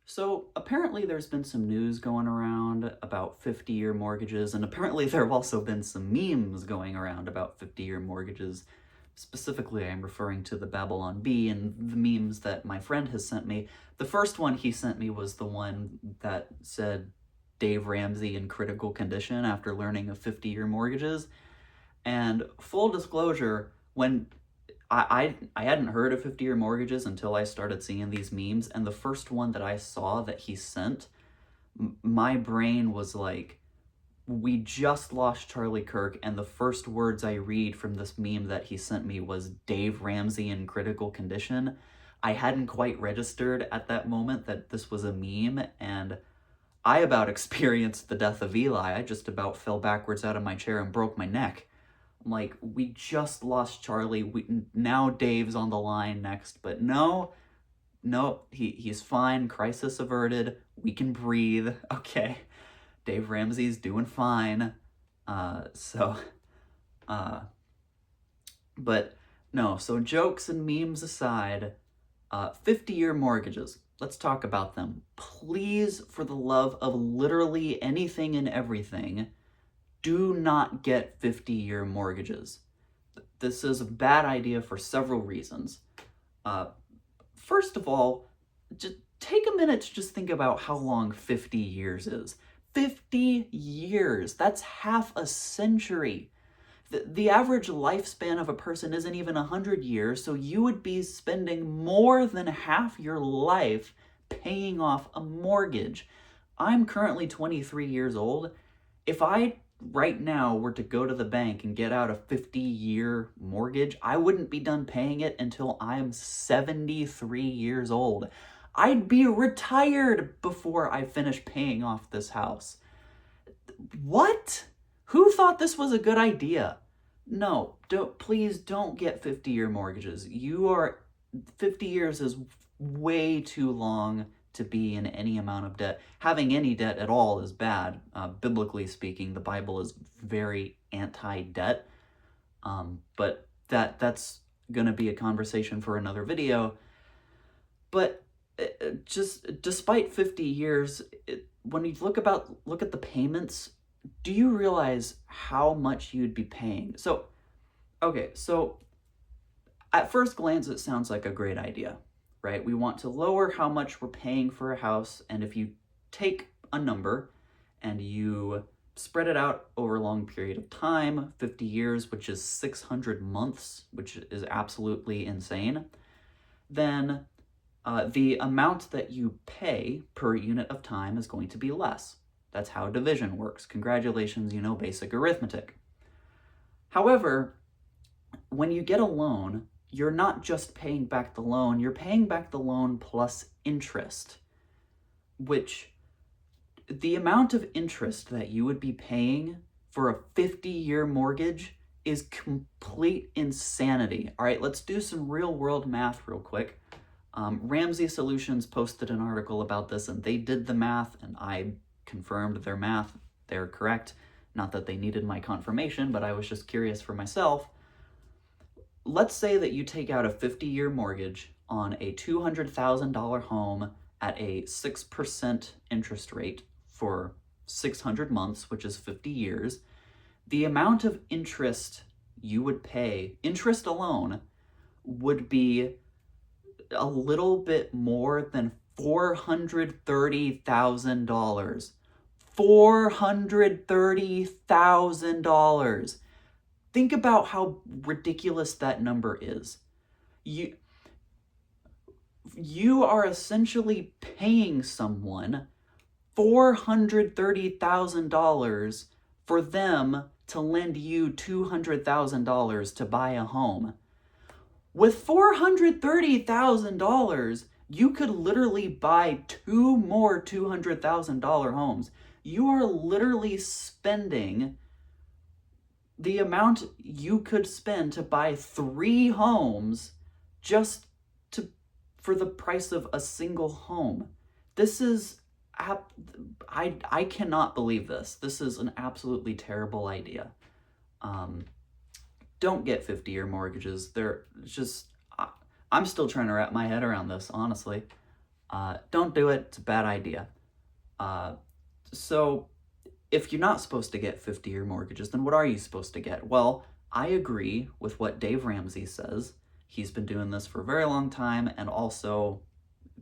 So apparently there's been some news going around about 50-year mortgages, and apparently there have also been some memes going around about 50-year mortgages. Specifically, I'm referring to the Babylon Bee and the memes that my friend has sent me. The first one he sent me was the one that said Dave Ramsey in critical condition after learning of 50-year mortgages. And full disclosure, when I hadn't heard of 50-year mortgages until I started seeing these memes, and the first one that I saw that he sent, my brain was like, we just lost Charlie Kirk, and the first words I read from this meme that he sent me was Dave Ramsey in critical condition. I hadn't quite registered at that moment that this was a meme, and I about experienced the death of Eli. I just about fell backwards out of my chair and broke my neck. I'm like, we just lost Charlie. Now Dave's on the line next, but no, he's fine. Crisis averted. We can breathe. Okay, Dave Ramsey's doing fine. So, uh, but no. So jokes and memes aside, 50-year mortgages. Let's talk about them. Please, for the love of literally anything and everything, do not get 50-year mortgages. This is a bad idea for several reasons. Uh, First of all, just take a minute to just think about how long 50 years is. 50 years, that's half a century. The average lifespan of a person isn't even 100 years, so you would be spending more than half your life paying off a mortgage. I'm currently 23 years old. If I right now were to go to the bank and get out a 50-year mortgage, I wouldn't be done paying it until I'm 73 years old. I'd be retired before I finish paying off this house. What? Who thought this was a good idea? No, please don't get 50-year mortgages. 50 years is way too long to be in any amount of debt. Having any debt at all is bad. Biblically speaking, the Bible is very anti-debt. But that's going to be a conversation for another video. But just despite 50 years, when you look at the payments, do you realize how much you'd be paying? So, okay, so at first glance, it sounds like a great idea, right? We want to lower how much we're paying for a house, and if you take a number and you spread it out over a long period of time, 50 years, which is 600 months, which is absolutely insane, then the amount that you pay per unit of time is going to be less. That's how division works. Congratulations, you know basic arithmetic. However, when you get a loan, you're not just paying back the loan, you're paying back the loan plus interest, which the amount of interest that you would be paying for a 50-year mortgage is complete insanity. All right, let's do some real world math real quick. Ramsey Solutions posted an article about this, and they did the math, and I confirmed their math. They're correct. Not that they needed my confirmation, but I was just curious for myself. Let's say that you take out a 50-year mortgage on a $200,000 home at a 6% interest rate for 600 months, which is 50 years. The amount of interest you would pay, interest alone, would be a little bit more than $430,000. $430,000. Think about how ridiculous that number is. You are essentially paying someone $430,000 for them to lend you $200,000 to buy a home. With $430,000, you could literally buy two more $200,000 homes. You are literally spending the amount you could spend to buy 3 homes just for the price of a single home. This is I cannot believe this. This is an absolutely terrible idea. Don't get 50-year mortgages. They're just I'm still trying to wrap my head around this, honestly. Don't do it. It's a bad idea. So if you're not supposed to get 50-year mortgages, then what are you supposed to get? Well, I agree with what Dave Ramsey says. He's been doing this for a very long time, and also,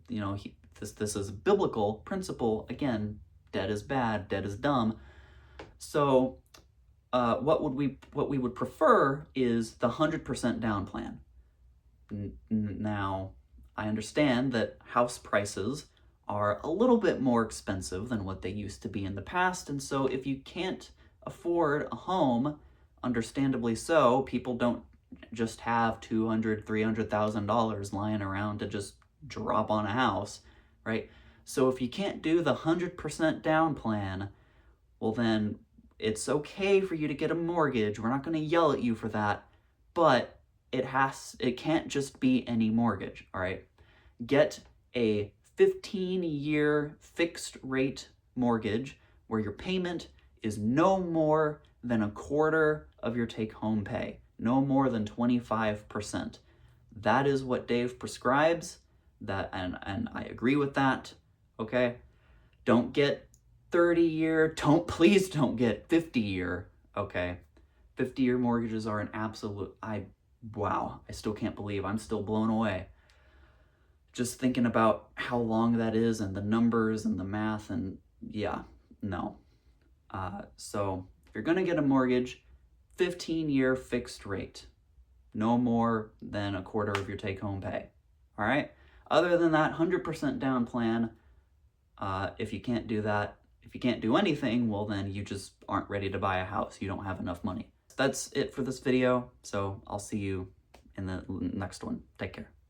this is a biblical principle. Again, debt is bad, debt is dumb. So what we would prefer is the 100% down plan. Now, I understand that house prices are a little bit more expensive than what they used to be in the past, and so if you can't afford a home, understandably so, people don't just have $200,000, $300,000 lying around to just drop on a house, right? So if you can't do the 100% down plan, well then it's okay for you to get a mortgage. We're not going to yell at you for that, but it can't just be any mortgage, all right? Get a 15-year fixed rate mortgage where your payment is no more than a quarter of your take-home pay, no more than 25%. That is what Dave prescribes, and I agree with that, okay? Don't get 30-year, please don't get 50-year, okay? 50-year mortgages are an absolute, wow, I still can't believe, I'm still blown away. Just thinking about how long that is and the numbers and the math, and yeah, no. So if you're gonna get a mortgage, 15-year fixed rate, no more than a quarter of your take-home pay, all right? Other than that, 100% down plan. If you can't do that, if you can't do anything, well then you just aren't ready to buy a house. You don't have enough money. That's it for this video, so I'll see you in the next one. Take care.